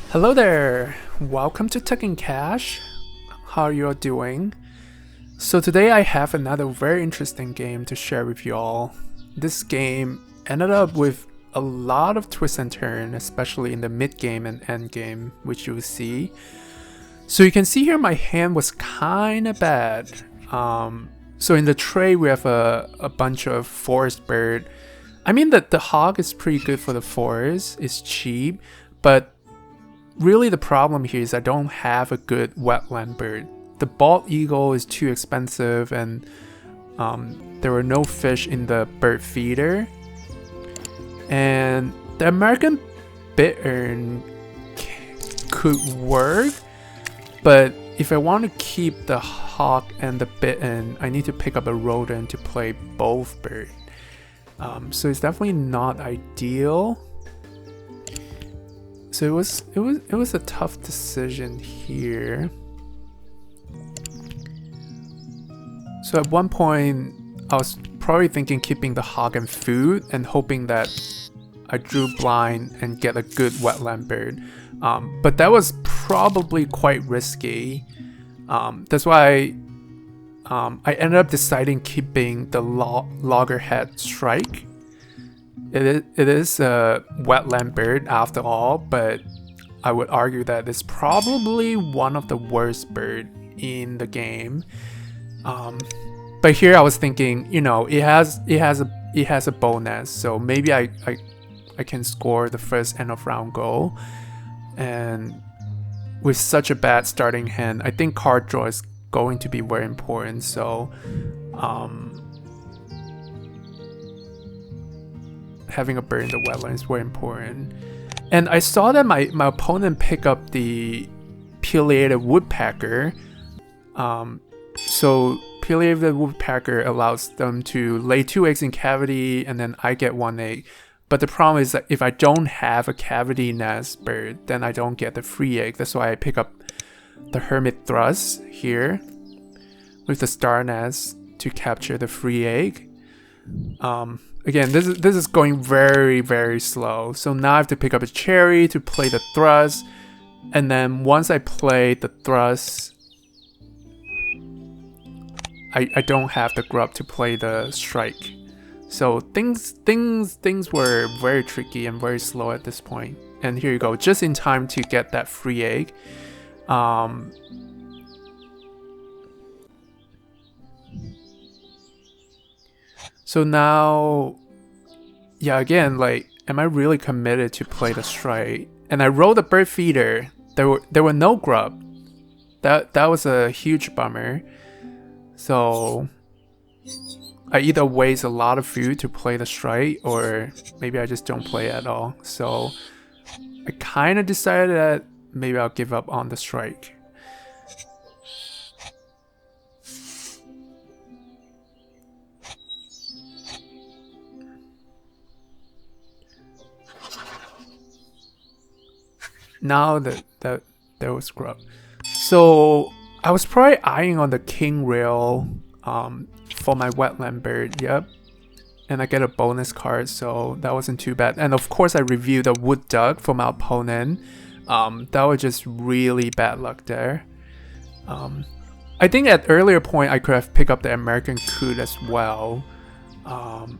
Hello there! Welcome to Tuck and Cash. How are you all doing? So today I have another very interesting game to share with you all. This game ended up with a lot of twists and turns, especially in the mid game and end game, which you will see. So you can see here my hand was kinda bad. So in the tray we have a bunch of forest bird. I mean that the hog is pretty good for the forest, it's cheap, but really the problem here is I don't have a good wetland bird. The bald eagle is too expensive and there were no fish in the bird feeder. And the American bittern could work, but if I want to keep the hawk and the bittern, I need to pick up a rodent to play both birds. So it's definitely not ideal. So it was a tough decision here. So at one point, I was probably thinking keeping the hog and food and hoping that I drew blind and get a good wetland bird. But that was probably quite risky. That's why I ended up deciding keeping the loggerhead strike. It is a wetland bird after all, but I would argue that it's probably one of the worst bird in the game. But here I was thinking, you know, it has a bonus, so maybe I can score the first end of round goal. And with such a bad starting hand, I think card draw is going to be very important. So having a bird in the wetland is very important. And I saw that my opponent pick up the pileated woodpecker. So pileated woodpecker allows them to lay 2 eggs in cavity and then I get 1 egg. But the problem is that if I don't have a cavity nest bird, then I don't get the free egg. That's why I pick up the hermit thrush here with the star nest to capture the free egg. Again, this is going very, very slow. So now I have to pick up a cherry to play the thrush. And then once I play the thrush, I don't have the grub to play the strike. So things were very tricky and very slow at this point. And here you go, just in time to get that free egg. So now, yeah, again, like, am I really committed to play the strike? And I rolled a bird feeder. There were no grub. That was a huge bummer. So I either waste a lot of food to play the strike, or maybe I just don't play at all. So I kind of decided that maybe I'll give up on the strike. Now that there was grub. So I was probably eyeing on the king rail for my wetland bird, yep. And I get a bonus card, so that wasn't too bad. And of course I reviewed the wood duck for my opponent. That was just really bad luck there. I think at earlier point I could have picked up the American coot as well.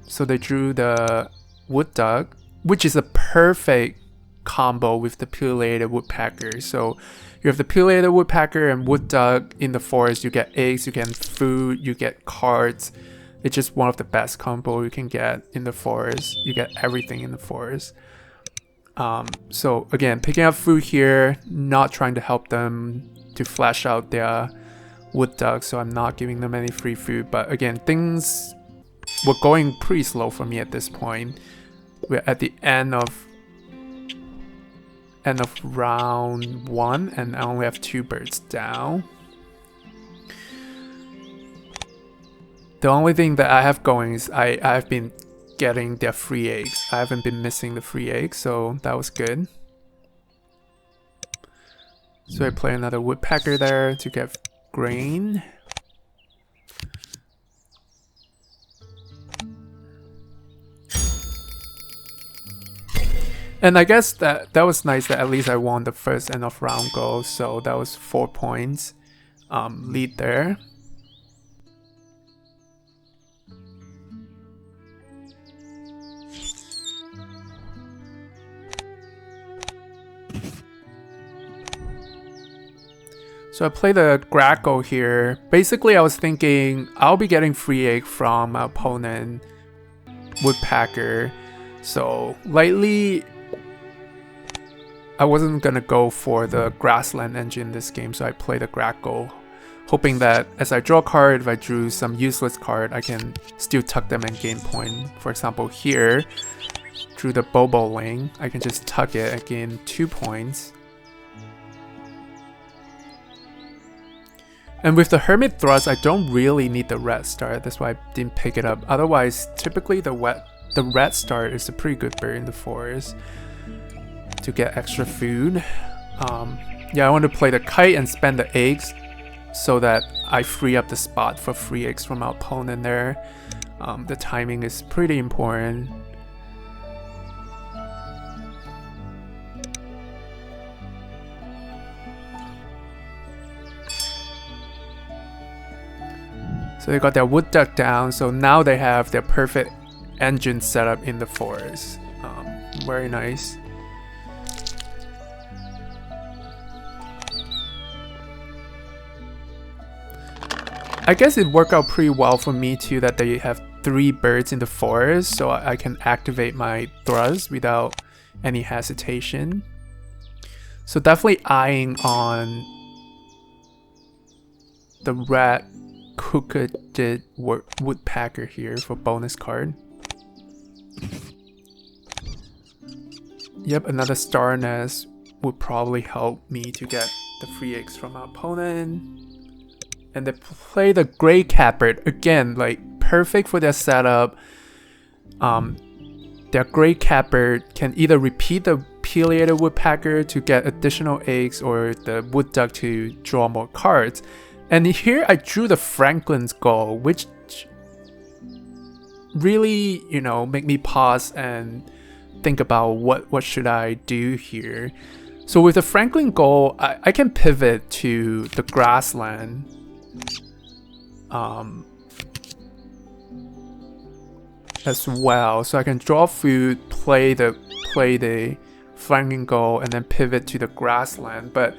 So they drew the wood duck, which is a perfect combo with the pileated woodpecker. So you have the pileated woodpecker and wood duck in the forest. You get eggs, you get food, you get cards. It's just one of the best combo you can get in the forest. You get everything in the forest. So again, picking up food here, not trying to help them to flash out their wood duck, so I'm not giving them any free food. But again, things were going pretty slow for me at this point. We're at the end of round 1 and I only have 2 birds down. The only thing that I have going is I've been getting their free eggs. I haven't been missing the free eggs, so that was good. So I play another woodpecker there to get grain. And I guess that was nice that at least I won the first end of round goal, so that was 4 points lead there. So I play the Grackle here. Basically, I was thinking I'll be getting free egg from my opponent Woodpecker. So lately, I wasn't gonna go for the Grassland engine this game, so I play the Grackle, hoping that as I draw a card, if I drew some useless card, I can still tuck them and gain point. For example, here, drew the Boboling, I can just tuck it and gain 2 points. And with the Hermit Thrust, I don't really need the red star, that's why I didn't pick it up. Otherwise, typically the red star is a pretty good bird in the forest to get extra food. Yeah, I want to play the Kite and spend the eggs so that I free up the spot for free eggs from our opponent there. The timing is pretty important. So they got their wood duck down, so now they have their perfect engine set up in the forest. Very nice. I guess it worked out pretty well for me too that they have 3 birds in the forest, so I can activate my thrust without any hesitation. So definitely eyeing on the red Crooked Woodpecker here for bonus card. Yep, another Star Nest would probably help me to get the free eggs from our opponent. And they play the Grey Catbird again, like perfect for their setup. Their Grey Catbird can either repeat the Pileated Woodpecker to get additional eggs or the Wood Duck to draw more cards. And here I drew the Franklin's Gull, which really, you know, make me pause and think about what should I do here. So with the Franklin Gull, I can pivot to the Grassland. As well, so I can draw food, play the Franklin Gull, and then pivot to the Grassland. But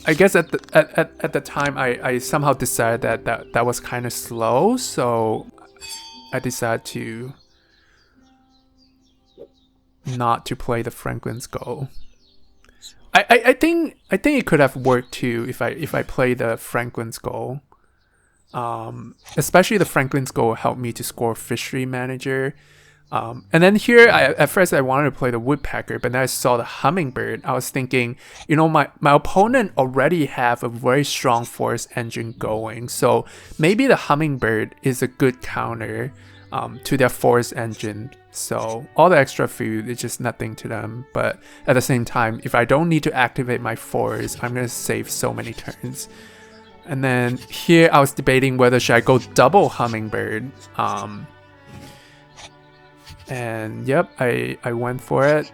I guess at the time I somehow decided that was kind of slow, so I decided to not to play the Franklin's Gull. I think it could have worked too if I play the Franklin's Gull. Especially the Franklin's Gull helped me to score Fishery Manager. And then here, at first I wanted to play the Woodpecker, but then I saw the Hummingbird. I was thinking, you know, my opponent already have a very strong forest engine going, so maybe the Hummingbird is a good counter to their forest engine. So all the extra food is just nothing to them, but at the same time, if I don't need to activate my forest, I'm gonna save so many turns. And then here I was debating whether should I go double Hummingbird. And yep, I went for it.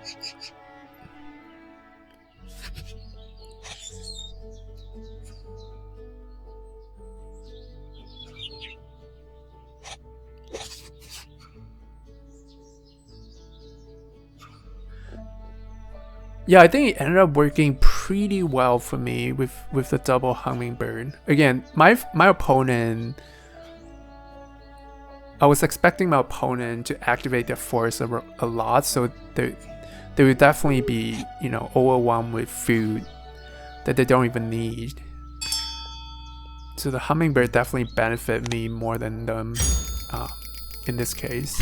Yeah, I think it ended up working pretty well for me with the double Hummingbird. Again, my opponent, I was expecting my opponent to activate their force a lot, so they would definitely be, you know, overwhelmed with food that they don't even need. So the Hummingbird definitely benefit me more than them in this case.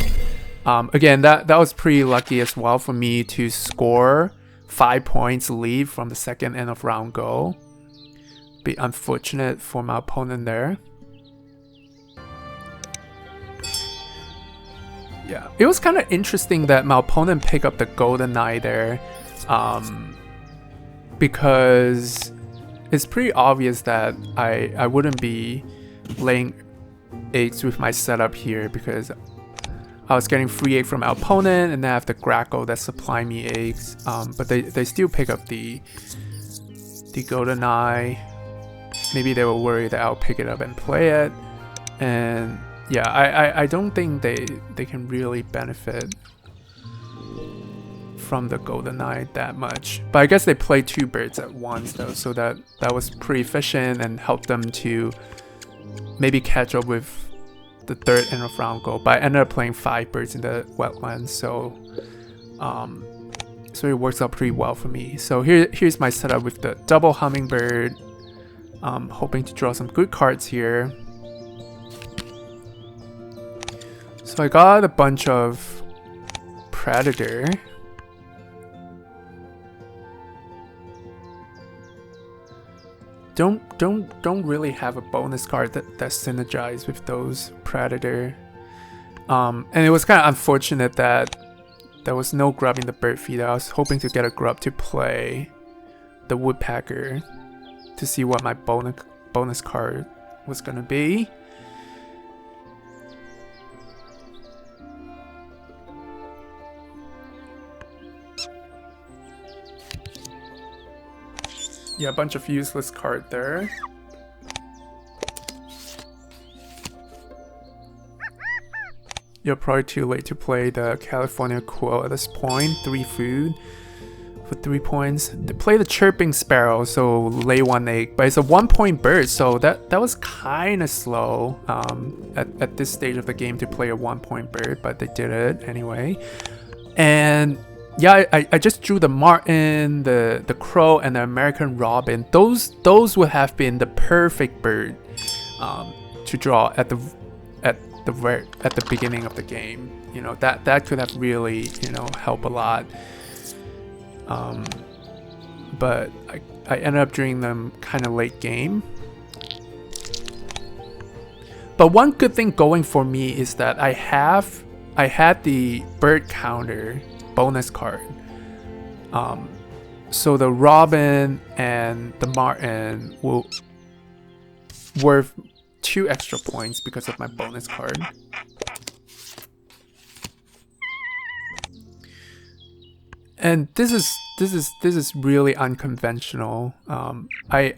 Again, that was pretty lucky as well for me to score 5 points lead from the second end of round goal. Be unfortunate for my opponent there. Yeah, it was kind of interesting that my opponent picked up the Golden Eye there, because it's pretty obvious that I wouldn't be laying eggs with my setup here, because I was getting free egg from our opponent, and then I have the Grackle that supply me eggs. But they still pick up the Golden Eye. Maybe they were worried that I'll pick it up and play it. And yeah, I don't think they can really benefit from the Golden Eye that much. But I guess they played 2 birds at once though, so that was pretty efficient and helped them to maybe catch up with the 3rd end of round goal. But I ended up playing 5 birds in the wetlands, so it works out pretty well for me. So here's my setup with the double hummingbird. Hoping to draw some good cards here. So I got a bunch of Predator. Don't really have a bonus card that synergizes with those Predator. And it was kind of unfortunate that there was no grub in the bird feeder. I was hoping to get a grub to play the Woodpecker to see what my bonus card was gonna be. Yeah, a bunch of useless card there. You're probably too late to play the California Quill at this point. 3 food for 3 points. They play the Chirping Sparrow, so lay 1 egg, but it's a 1-point bird, so that was kind of slow at this stage of the game to play a 1-point bird, but they did it anyway. And yeah, I just drew the Martin, the Crow, and the American Robin. Those would have been the perfect bird to draw at the beginning of the game. You know, that could have really, you know, helped a lot. But I ended up drawing them kind of late game. But one good thing going for me is that I had the bird counter bonus card. So the Robin and the Martin will worth 2 extra points because of my bonus card. And this is really unconventional. I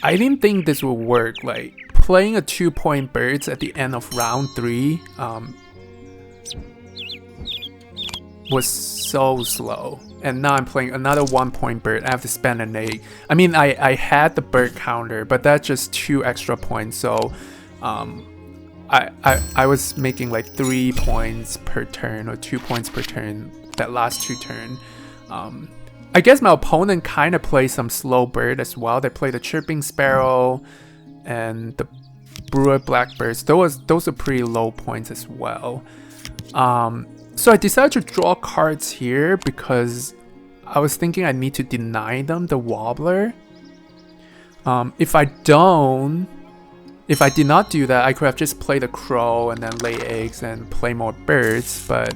didn't think this would work. Like playing a 2-point birds at the end of round 3 was so slow. And now I'm playing another 1-point bird. I have to spend an egg. I mean, I had the bird counter, but that's just 2 extra points. So I was making like 3 points per turn or 2 points per turn that last 2 turns. I guess my opponent kind of plays some slow bird as well. They play the Chirping Sparrow and the Brewer Blackbirds. Those are pretty low points as well. So I decided to draw cards here because I was thinking I need to deny them the Wobbler. If I did not do that, I could have just played the Crow and then lay eggs and play more birds. But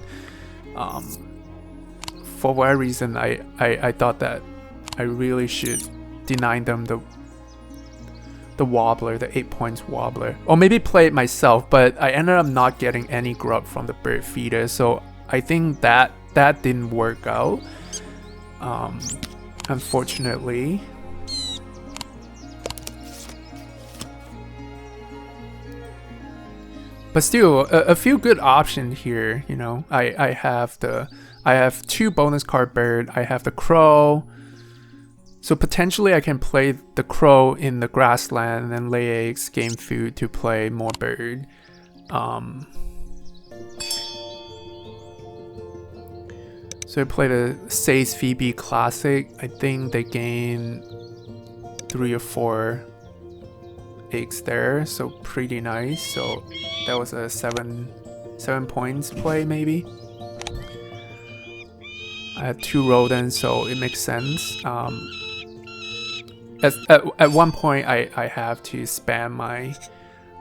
for whatever reason, I thought that I really should deny them the Wobbler, the 8 points Wobbler. Or maybe play it myself, but I ended up not getting any grub from the bird feeder, so I think that didn't work out, unfortunately. But still, a few good options here, you know. I have 2 bonus card bird, I have the Crow. So potentially I can play the Crow in the grassland and then lay eggs, gain food to play more bird. So I played a Say's Phoebe Classic. I think they gain 3 or 4 eggs there, so pretty nice. So that was a 7 points play maybe. I had 2 rodents, so it makes sense. At one point I have to spam my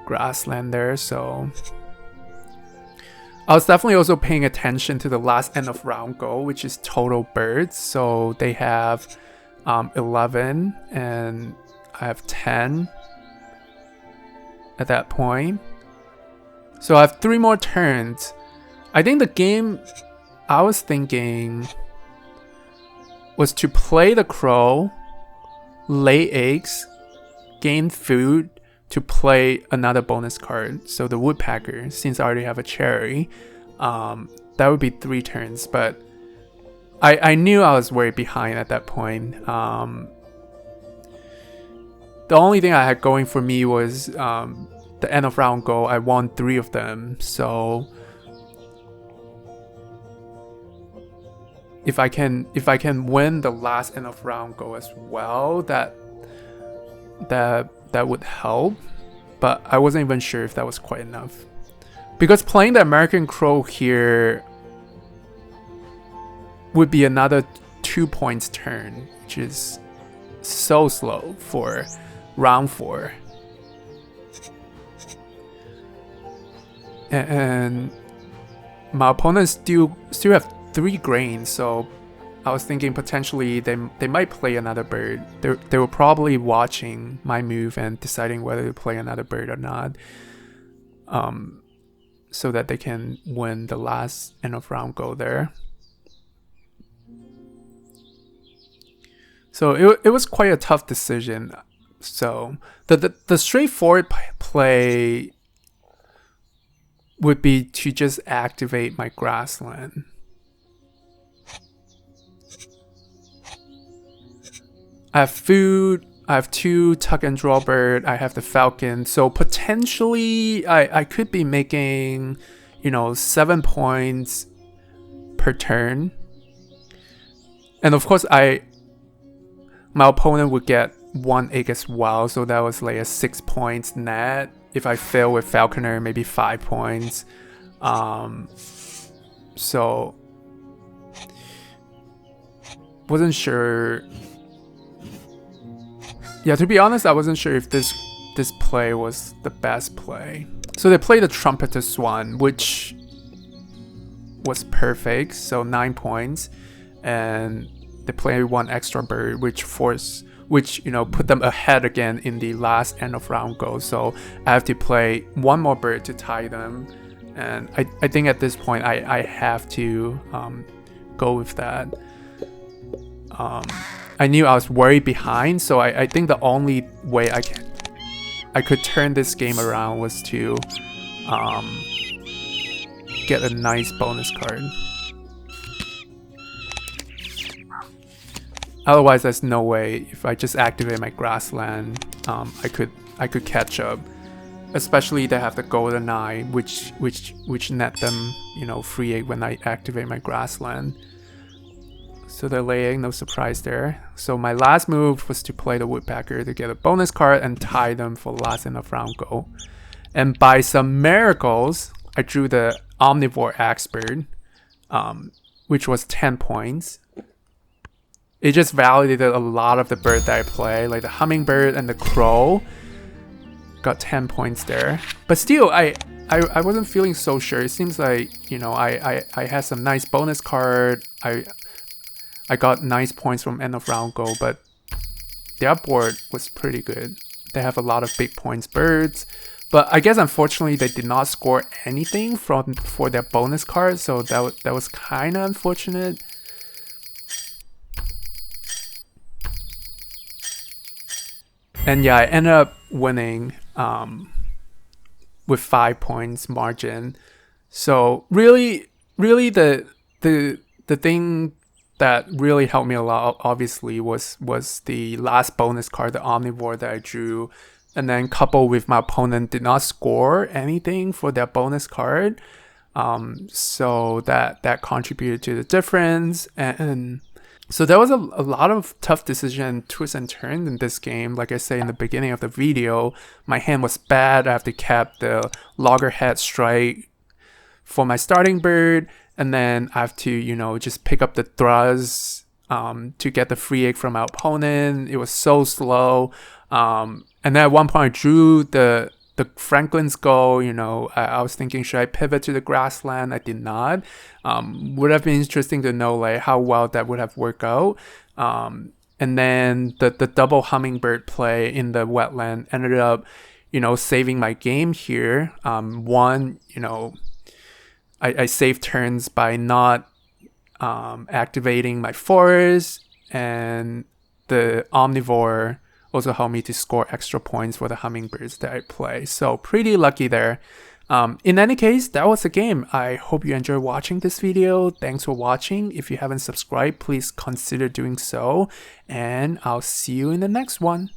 grassland there, so I was definitely also paying attention to the last end of round goal, which is total birds. So they have 11 and I have 10 at that point. So I have 3 more turns. I think the game I was thinking was to play the crow, lay eggs, gain food, to play another bonus card. So the woodpecker, since I already have a cherry, that would be 3 turns. But I knew I was way behind at that point. The only thing I had going for me was the end of round goal. I won 3 of them. So if I can win the last end of round goal as well, that would help. But I wasn't even sure if that was quite enough, because playing the American Crow here would be another 2 points turn, which is so slow for round 4. And my opponents still have 3 grains, so I was thinking potentially they might play another bird. They were probably watching my move and deciding whether to play another bird or not, so that they can win the last end of round goal there. So it was quite a tough decision. So the straightforward play would be to just activate my grassland. I have food, I have 2 tuck and draw bird, I have the falcon, so potentially I could be making, 7 points per turn. And of course my opponent would get 1 egg as well, so that was like a 6 points net. If I fail with falconer, maybe 5 points. So wasn't sure. Yeah, to be honest, I wasn't sure if this play was the best play. So they played the trumpeter swan, which was perfect, so 9 points, and they played 1 extra bird, which put them ahead again in the last end of round goal. So I have to play 1 more bird to tie them, and I think at this point I have to go with that. I knew I was way behind, so I think the only way I could turn this game around was to get a nice bonus card. Otherwise, there's no way. If I just activate my grassland, I could catch up. Especially they have the golden eye, which net them, free egg when I activate my grassland. So they're laying, no surprise there. So my last move was to play the woodpecker to get a bonus card and tie them for the last end of round goal. And by some miracles, I drew the omnivore axe bird, which was 10 points. It just validated a lot of the bird that I play, like the hummingbird and the crow. Got 10 points there. But still, I wasn't feeling so sure. It seems like, I had some nice bonus card. I got nice points from end of round goal, but their board was pretty good. They have a lot of big points birds, but I guess unfortunately they did not score anything for their bonus card, so that was kind of unfortunate. And yeah, I ended up winning with 5 points margin. So really the thing that really helped me a lot, obviously, was the last bonus card, the omnivore that I drew, and then coupled with my opponent did not score anything for their bonus card, so that contributed to the difference. And so there was a lot of tough decision, twists and turns in this game. Like I say in the beginning of the video, my hand was bad. I have to cap the loggerhead strike for my starting bird, and then I have to, just pick up the thrust to get the free egg from my opponent. It was so slow. And then at one point I drew the Franklin's goal. I was thinking, should I pivot to the grassland? I did not. Would have been interesting to know like how well that would have worked out. And then the double hummingbird play in the wetland ended up, saving my game here. One, I save turns by not activating my forest, and the omnivore also helped me to score extra points for the hummingbirds that I play. So pretty lucky there. In any case, that was the game. I hope you enjoyed watching this video. Thanks for watching. If you haven't subscribed, please consider doing so. And I'll see you in the next one.